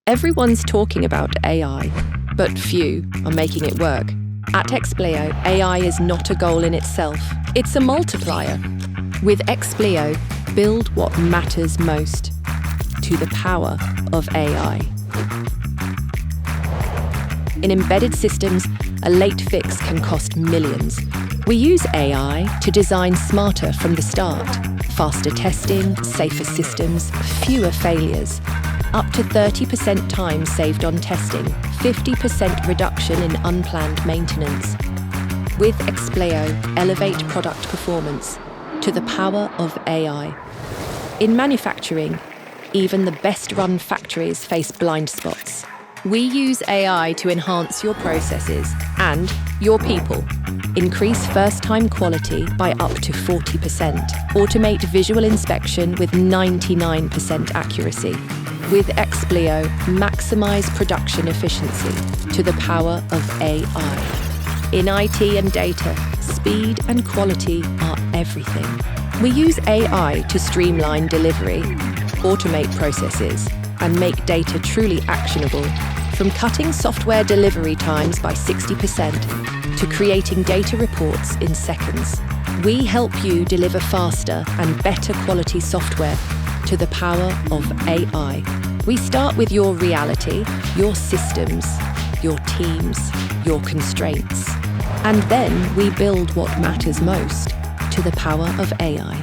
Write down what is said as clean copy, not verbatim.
Everyone's talking about AI, but few are making it work. At Expleo, AI is not a goal in itself. It's a multiplier. With Expleo, build what matters most to the power of AI. In embedded systems, a late fix can cost millions. We use AI to design smarter from the start. Faster testing, safer systems, fewer failures. Up to 30% time saved on testing, 50% reduction in unplanned maintenance. With Expleo, elevate product performance to the power of AI. In manufacturing, even the best-run factories face blind spots. We use AI to enhance your processes and your people. Increase first-time quality by up to 40%. Automate visual inspection with 99% accuracy. With Expleo, maximize production efficiency to the power of AI. In IT and data, speed and quality are everything. We use AI to streamline delivery, automate processes, and make data truly actionable, from cutting software delivery times by 60% to creating data reports in seconds. We help you deliver faster and better quality software to the power of AI. We start with your reality, your systems, your teams, your constraints. And then we build what matters most to the power of AI.